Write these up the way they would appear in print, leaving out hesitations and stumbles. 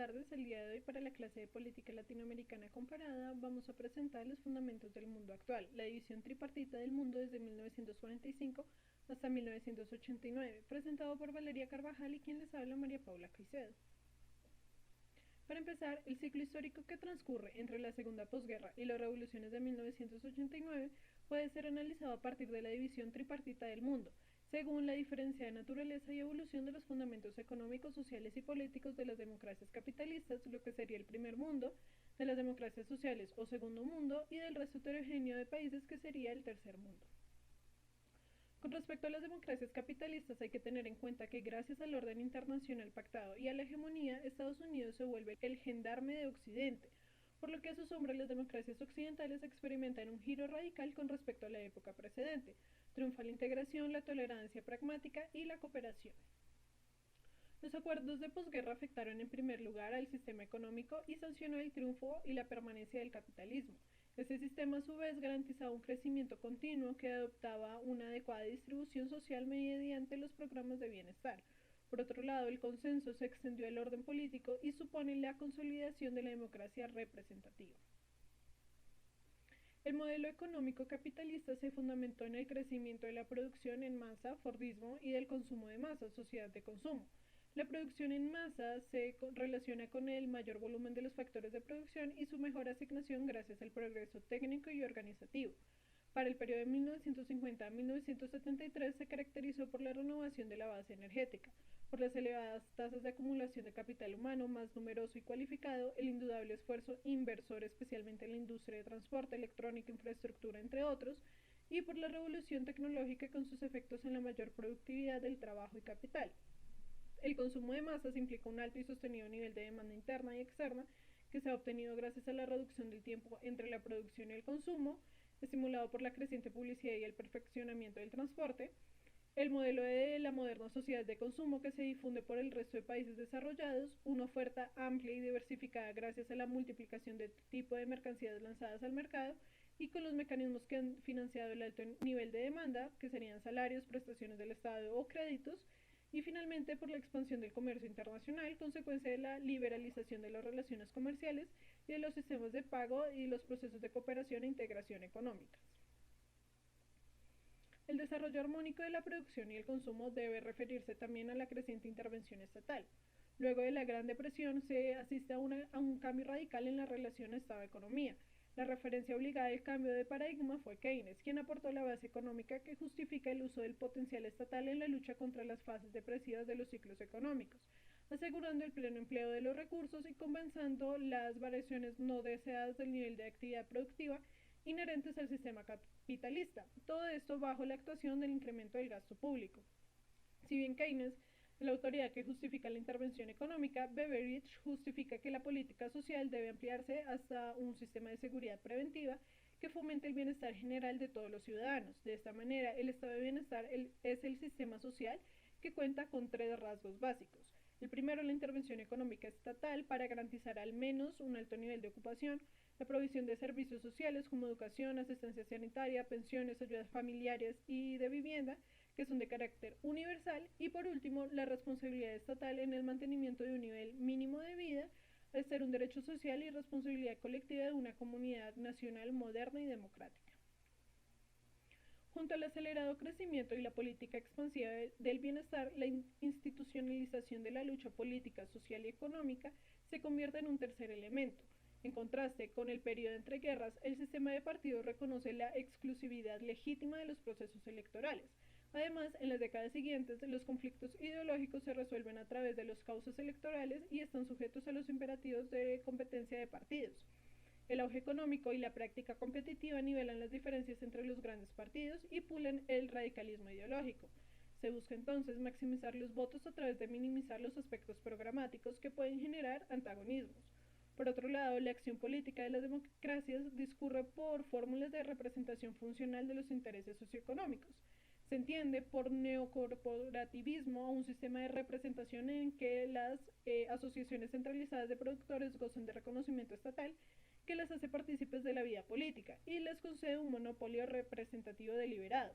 tardes. El día de hoy para la clase de Política Latinoamericana Comparada vamos a presentar los fundamentos del mundo actual, la división tripartita del mundo desde 1945 hasta 1989, presentado por Valeria Carvajal y quien les habla María Paula Caicedo. Para empezar, el ciclo histórico que transcurre entre la segunda posguerra y las revoluciones de 1989 puede ser analizado a partir de la división tripartita del mundo, según la diferencia de naturaleza y evolución de los fundamentos económicos, sociales y políticos de las democracias capitalistas, lo que sería el primer mundo, de las democracias sociales o segundo mundo y del resto heterogéneo de países que sería el tercer mundo. Con respecto a las democracias capitalistas, hay que tener en cuenta que gracias al orden internacional pactado y a la hegemonía, Estados Unidos se vuelve el gendarme de Occidente, por lo que a su sombra las democracias occidentales experimentan un giro radical con respecto a la época precedente. Triunfa la integración, la tolerancia pragmática y la cooperación. Los acuerdos de posguerra afectaron en primer lugar al sistema económico y sancionó el triunfo y la permanencia del capitalismo. Este sistema a su vez garantizaba un crecimiento continuo que adoptaba una adecuada distribución social mediante los programas de bienestar. Por otro lado, el consenso se extendió al orden político y supone la consolidación de la democracia representativa. El modelo económico capitalista se fundamentó en el crecimiento de la producción en masa, Fordismo, y del consumo de masa, sociedad de consumo. La producción en masa se relaciona con el mayor volumen de los factores de producción y su mejor asignación gracias al progreso técnico y organizativo. Para el periodo de 1950 a 1973 se caracterizó por la renovación de la base energética, por las elevadas tasas de acumulación de capital humano más numeroso y cualificado, el indudable esfuerzo inversor especialmente en la industria de transporte, electrónica, infraestructura, entre otros, y por la revolución tecnológica con sus efectos en la mayor productividad del trabajo y capital. El consumo de masas implica un alto y sostenido nivel de demanda interna y externa que se ha obtenido gracias a la reducción del tiempo entre la producción y el consumo, estimulado por la creciente publicidad y el perfeccionamiento del transporte. El modelo de la moderna sociedad de consumo que se difunde por el resto de países desarrollados, una oferta amplia y diversificada gracias a la multiplicación de tipo de mercancías lanzadas al mercado y con los mecanismos que han financiado el alto nivel de demanda, que serían salarios, prestaciones del Estado o créditos, y finalmente por la expansión del comercio internacional, consecuencia de la liberalización de las relaciones comerciales y de los sistemas de pago y los procesos de cooperación e integración económicas. El desarrollo armónico de la producción y el consumo debe referirse también a la creciente intervención estatal. Luego de la Gran Depresión se asiste a un cambio radical en la relación Estado-economía. La referencia obligada al cambio de paradigma fue Keynes, quien aportó la base económica que justifica el uso del potencial estatal en la lucha contra las fases depresivas de los ciclos económicos, asegurando el pleno empleo de los recursos y compensando las variaciones no deseadas del nivel de actividad productiva inherentes al sistema capitalista. Todo esto bajo la actuación del incremento del gasto público. Si bien Keynes la autoridad que justifica la intervención económica, Beveridge justifica que la política social debe ampliarse hasta un sistema de seguridad preventiva que fomente el bienestar general de todos los ciudadanos. De esta manera, el estado de bienestar es el sistema social que cuenta con tres rasgos básicos. El primero, la intervención económica estatal para garantizar al menos un alto nivel de ocupación, la provisión de servicios sociales como educación, asistencia sanitaria, pensiones, ayudas familiares y de vivienda, que son de carácter universal, y por último, la responsabilidad estatal en el mantenimiento de un nivel mínimo de vida, al ser un derecho social y responsabilidad colectiva de una comunidad nacional moderna y democrática. Junto al acelerado crecimiento y la política expansiva del bienestar, la institucionalización de la lucha política, social y económica se convierte en un tercer elemento. En contraste con el periodo entre guerras, el sistema de partidos reconoce la exclusividad legítima de los procesos electorales. Además, en las décadas siguientes, los conflictos ideológicos se resuelven a través de los cauces electorales y están sujetos a los imperativos de competencia de partidos. El auge económico y la práctica competitiva nivelan las diferencias entre los grandes partidos y pulen el radicalismo ideológico. Se busca entonces maximizar los votos a través de minimizar los aspectos programáticos que pueden generar antagonismos. Por otro lado, la acción política de las democracias discurre por fórmulas de representación funcional de los intereses socioeconómicos. Se entiende por neocorporativismo a un sistema de representación en que las asociaciones centralizadas de productores gozan de reconocimiento estatal que las hace partícipes de la vida política y les concede un monopolio representativo deliberado.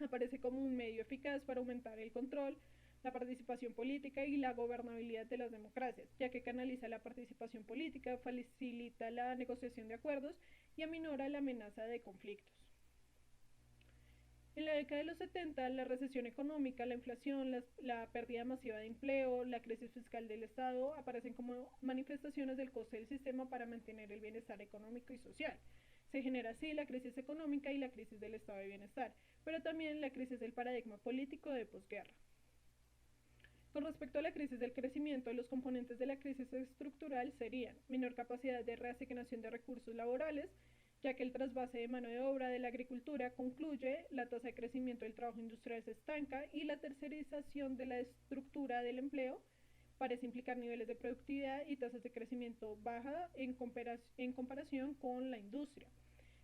Aparece como un medio eficaz para aumentar el control, la participación política y la gobernabilidad de las democracias, ya que canaliza la participación política, facilita la negociación de acuerdos y aminora la amenaza de conflictos. En la década de los 70, la recesión económica, la inflación, la pérdida masiva de empleo, la crisis fiscal del Estado aparecen como manifestaciones del coste del sistema para mantener el bienestar económico y social. Se genera así la crisis económica y la crisis del estado de bienestar, pero también la crisis del paradigma político de posguerra. Con respecto a la crisis del crecimiento, los componentes de la crisis estructural serían menor capacidad de reasignación de recursos laborales, ya que el trasvase de mano de obra de la agricultura concluye, la tasa de crecimiento del trabajo industrial se estanca y la tercerización de la estructura del empleo parece implicar niveles de productividad y tasas de crecimiento baja en comparación con la industria.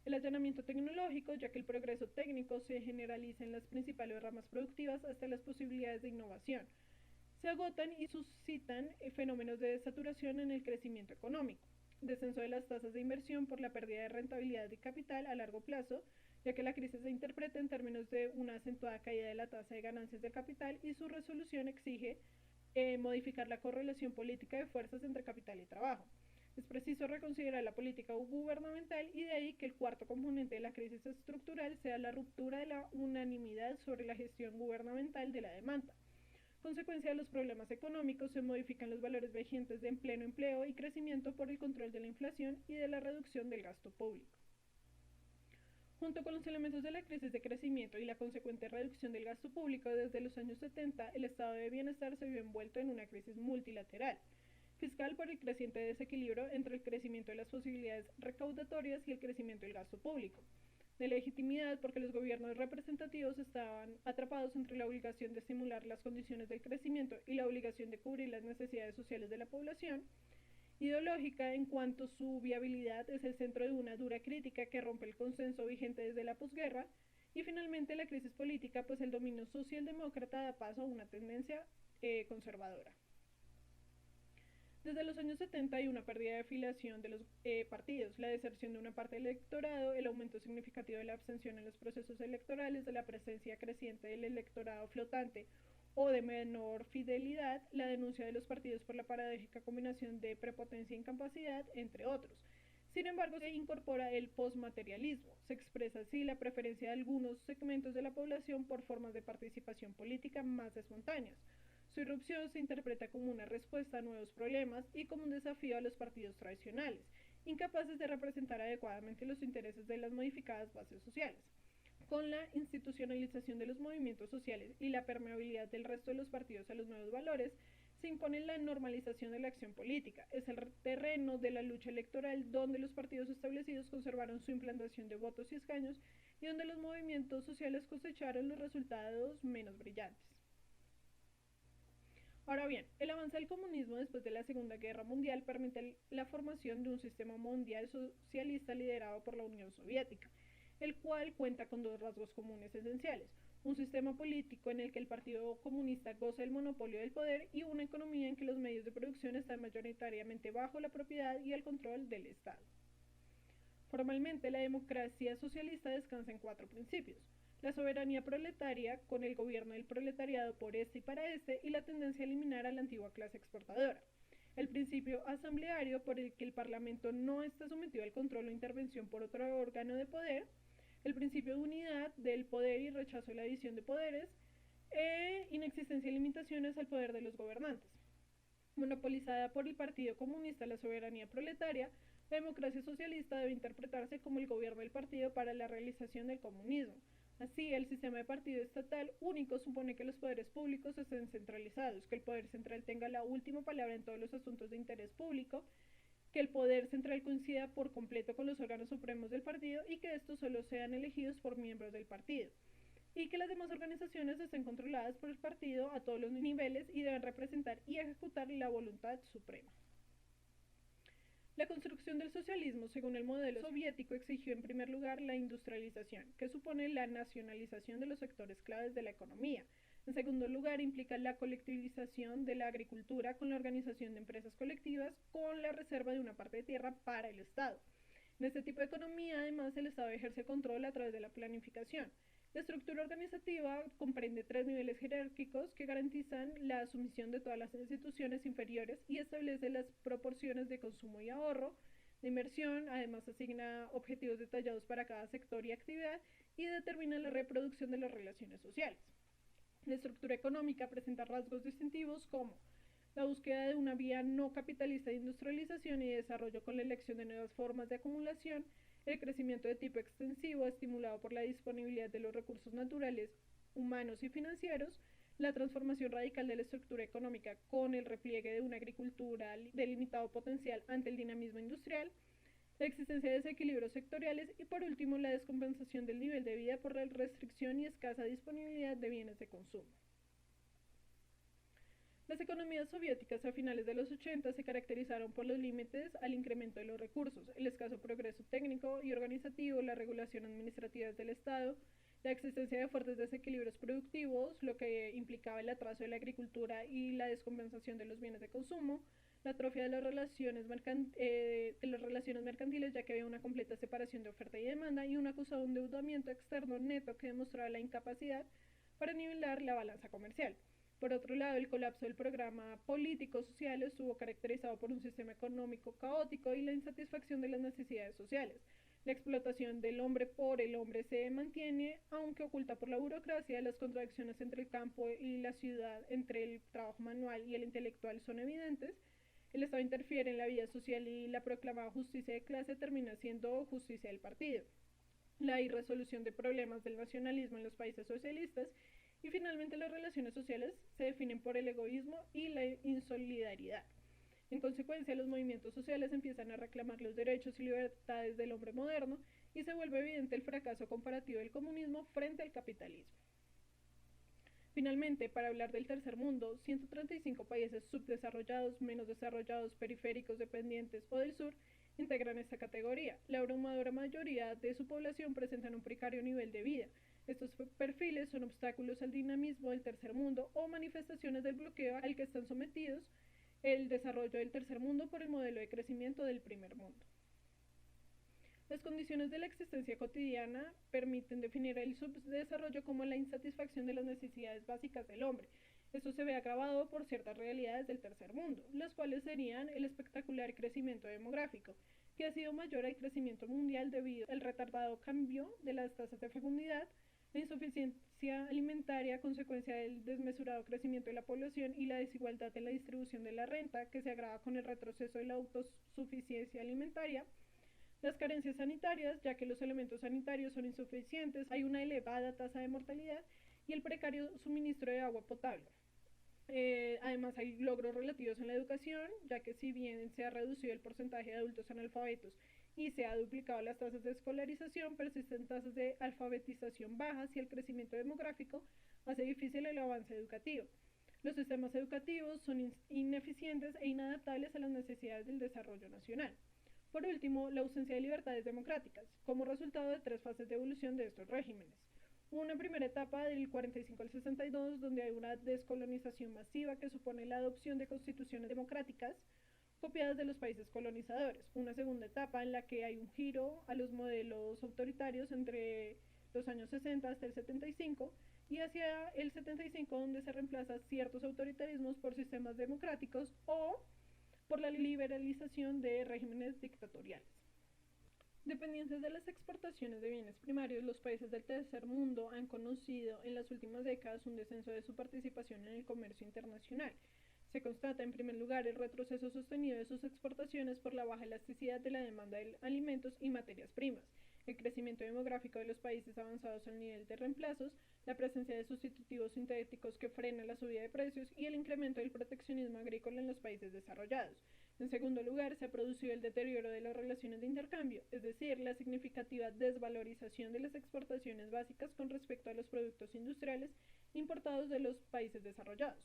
El allanamiento tecnológico, ya que el progreso técnico se generaliza en las principales ramas productivas hasta las posibilidades de innovación. Se agotan y suscitan fenómenos de saturación en el crecimiento económico. Descenso de las tasas de inversión por la pérdida de rentabilidad de capital a largo plazo, ya que la crisis se interpreta en términos de una acentuada caída de la tasa de ganancias del capital y su resolución exige modificar la correlación política de fuerzas entre capital y trabajo. Es preciso reconsiderar la política gubernamental y de ahí que el cuarto componente de la crisis estructural sea la ruptura de la unanimidad sobre la gestión gubernamental de la demanda. Consecuencia de los problemas económicos, se modifican los valores vigentes de pleno empleo y crecimiento por el control de la inflación y de la reducción del gasto público. Junto con los elementos de la crisis de crecimiento y la consecuente reducción del gasto público, desde los años 70, el estado de bienestar se vio envuelto en una crisis multilateral, fiscal por el creciente desequilibrio entre el crecimiento de las posibilidades recaudatorias y el crecimiento del gasto público, de legitimidad porque los gobiernos representativos estaban atrapados entre la obligación de estimular las condiciones del crecimiento y la obligación de cubrir las necesidades sociales de la población, ideológica en cuanto su viabilidad es el centro de una dura crítica que rompe el consenso vigente desde la posguerra, y finalmente la crisis política, pues el dominio socialdemócrata da paso a una tendencia conservadora. Desde los años 70 hay una pérdida de afiliación de los partidos, la deserción de una parte del electorado, el aumento significativo de la abstención en los procesos electorales, de la presencia creciente del electorado flotante o de menor fidelidad, la denuncia de los partidos por la paradójica combinación de prepotencia e incapacidad, entre otros. Sin embargo, se incorpora el postmaterialismo. Se expresa así la preferencia de algunos segmentos de la población por formas de participación política más espontáneas. Su irrupción se interpreta como una respuesta a nuevos problemas y como un desafío a los partidos tradicionales, incapaces de representar adecuadamente los intereses de las modificadas bases sociales. Con la institucionalización de los movimientos sociales y la permeabilidad del resto de los partidos a los nuevos valores, se impone la normalización de la acción política. Es el terreno de la lucha electoral donde los partidos establecidos conservaron su implantación de votos y escaños y donde los movimientos sociales cosecharon los resultados menos brillantes. Ahora bien, el avance del comunismo después de la Segunda Guerra Mundial permite la formación de un sistema mundial socialista liderado por la Unión Soviética, el cual cuenta con dos rasgos comunes esenciales: un sistema político en el que el Partido Comunista goza del monopolio del poder y una economía en que los medios de producción están mayoritariamente bajo la propiedad y el control del Estado. Formalmente, la democracia socialista descansa en cuatro principios: la soberanía proletaria, con el gobierno del proletariado por este y para este, y la tendencia a eliminar a la antigua clase exportadora; el principio asambleario, por el que el Parlamento no está sometido al control o intervención por otro órgano de poder; el principio de unidad del poder y rechazo de la división de poderes; inexistencia y limitaciones al poder de los gobernantes. Monopolizada por el Partido Comunista la soberanía proletaria, la democracia socialista debe interpretarse como el gobierno del partido para la realización del comunismo. Así, el sistema de partido estatal único supone que los poderes públicos estén centralizados, que el poder central tenga la última palabra en todos los asuntos de interés público, que el poder central coincida por completo con los órganos supremos del partido y que estos solo sean elegidos por miembros del partido, y que las demás organizaciones estén controladas por el partido a todos los niveles y deben representar y ejecutar la voluntad suprema. La construcción del socialismo, según el modelo soviético, exigió en primer lugar la industrialización, que supone la nacionalización de los sectores claves de la economía. En segundo lugar, implica la colectivización de la agricultura con la organización de empresas colectivas con la reserva de una parte de tierra para el Estado. En este tipo de economía, además, el Estado ejerce control a través de la planificación. La estructura organizativa comprende 3 niveles jerárquicos que garantizan la sumisión de todas las instituciones inferiores y establece las proporciones de consumo y ahorro, de inversión, además asigna objetivos detallados para cada sector y actividad y determina la reproducción de las relaciones sociales. La estructura económica presenta rasgos distintivos como la búsqueda de una vía no capitalista de industrialización y desarrollo con la elección de nuevas formas de acumulación, el crecimiento de tipo extensivo estimulado por la disponibilidad de los recursos naturales, humanos y financieros, la transformación radical de la estructura económica con el repliegue de una agricultura de limitado potencial ante el dinamismo industrial, la existencia de desequilibrios sectoriales y por último la descompensación del nivel de vida por la restricción y escasa disponibilidad de bienes de consumo. Las economías soviéticas a finales de los 80 se caracterizaron por los límites al incremento de los recursos, el escaso progreso técnico y organizativo, la regulación administrativa del Estado, la existencia de fuertes desequilibrios productivos, lo que implicaba el atraso de la agricultura y la descompensación de los bienes de consumo, la atrofia de las relaciones mercantiles, ya que había una completa separación de oferta y demanda y un acusado endeudamiento externo neto que demostraba la incapacidad para nivelar la balanza comercial. Por otro lado, el colapso del programa político-social estuvo caracterizado por un sistema económico caótico y la insatisfacción de las necesidades sociales. La explotación del hombre por el hombre se mantiene, aunque oculta por la burocracia. Las contradicciones entre el campo y la ciudad, entre el trabajo manual y el intelectual, son evidentes. El Estado interfiere en la vida social y la proclamada justicia de clase termina siendo justicia del partido. La irresolución de problemas del nacionalismo en los países socialistas y finalmente las relaciones sociales se definen por el egoísmo y la insolidaridad. En consecuencia, los movimientos sociales empiezan a reclamar los derechos y libertades del hombre moderno y se vuelve evidente el fracaso comparativo del comunismo frente al capitalismo. Finalmente, para hablar del tercer mundo, 135 países subdesarrollados, menos desarrollados, periféricos, dependientes o del sur integran esta categoría. La abrumadora mayoría de su población presentan un precario nivel de vida. Estos perfiles son obstáculos al dinamismo del tercer mundo o manifestaciones del bloqueo al que están sometidos el desarrollo del tercer mundo por el modelo de crecimiento del primer mundo. Las condiciones de la existencia cotidiana permiten definir el subdesarrollo como la insatisfacción de las necesidades básicas del hombre. Esto se ve agravado por ciertas realidades del tercer mundo, las cuales serían el espectacular crecimiento demográfico, que ha sido mayor al crecimiento mundial debido al retardado cambio de las tasas de fecundidad, la insuficiencia alimentaria a consecuencia del desmesurado crecimiento de la población y la desigualdad en la distribución de la renta, que se agrava con el retroceso de la autosuficiencia alimentaria, las carencias sanitarias, ya que los elementos sanitarios son insuficientes, hay una elevada tasa de mortalidad y el precario suministro de agua potable. Además hay logros relativos en la educación, ya que si bien se ha reducido el porcentaje de adultos analfabetos y se ha duplicado las tasas de escolarización, persisten tasas de alfabetización bajas y el crecimiento demográfico hace difícil el avance educativo. Los sistemas educativos son ineficientes e inadaptables a las necesidades del desarrollo nacional. Por último, la ausencia de libertades democráticas, como resultado de 3 fases de evolución de estos regímenes. Una primera etapa del 45 al 62, donde hay una descolonización masiva que supone la adopción de constituciones democráticas copiadas de los países colonizadores. Una segunda etapa en la que hay un giro a los modelos autoritarios entre los años 60 hasta el 75 y hacia el 75 donde se reemplaza ciertos autoritarismos por sistemas democráticos o por la liberalización de regímenes dictatoriales. Dependientes de las exportaciones de bienes primarios, los países del tercer mundo han conocido en las últimas décadas un descenso de su participación en el comercio internacional. Se constata, en primer lugar, el retroceso sostenido de sus exportaciones por la baja elasticidad de la demanda de alimentos y materias primas, el crecimiento demográfico de los países avanzados al nivel de reemplazos, la presencia de sustitutivos sintéticos que frena la subida de precios y el incremento del proteccionismo agrícola en los países desarrollados. En segundo lugar, se ha producido el deterioro de las relaciones de intercambio, es decir, la significativa desvalorización de las exportaciones básicas con respecto a los productos industriales importados de los países desarrollados.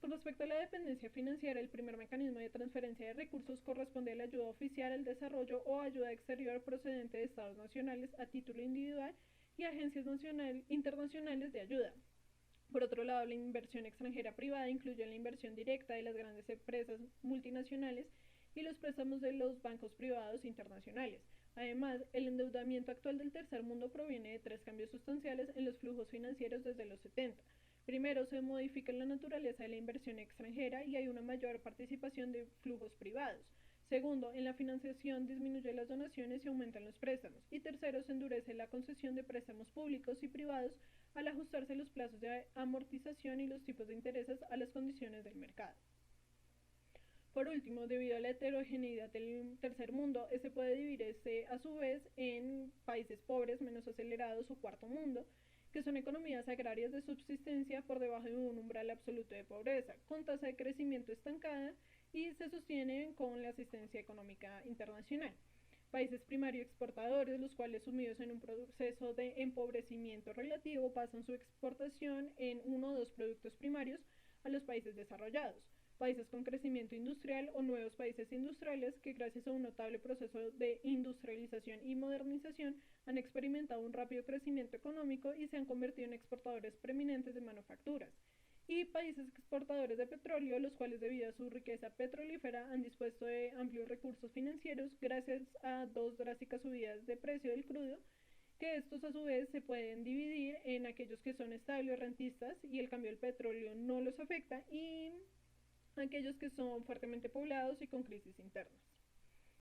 Con respecto a la dependencia financiera, el primer mecanismo de transferencia de recursos corresponde a la ayuda oficial al desarrollo o ayuda exterior procedente de estados nacionales a título individual y agencias internacionales de ayuda. Por otro lado, la inversión extranjera privada incluye la inversión directa de las grandes empresas multinacionales y los préstamos de los bancos privados internacionales. Además, el endeudamiento actual del tercer mundo proviene de tres cambios sustanciales en los flujos financieros desde los 70. Primero, se modifica la naturaleza de la inversión extranjera y hay una mayor participación de flujos privados. Segundo, en la financiación disminuye las donaciones y aumentan los préstamos. Y tercero, se endurece la concesión de préstamos públicos y privados al ajustarse los plazos de amortización y los tipos de intereses a las condiciones del mercado. Por último, debido a la heterogeneidad del tercer mundo, este puede dividirse a su vez en países pobres, menos acelerados o cuarto mundo, que son economías agrarias de subsistencia por debajo de un umbral absoluto de pobreza, con tasa de crecimiento estancada y se sostienen con la asistencia económica internacional. Países primario exportadores, los cuales sumidos en un proceso de empobrecimiento relativo pasan su exportación en uno o dos productos primarios a los países desarrollados. Países con crecimiento industrial o nuevos países industriales que gracias a un notable proceso de industrialización y modernización han experimentado un rápido crecimiento económico y se han convertido en exportadores preeminentes de manufacturas. Y países exportadores de petróleo, los cuales debido a su riqueza petrolífera han dispuesto de amplios recursos financieros gracias a dos drásticas subidas de precio del crudo, que estos a su vez se pueden dividir en aquellos que son estables, rentistas y el cambio del petróleo no los afecta, y aquellos que son fuertemente poblados y con crisis internas.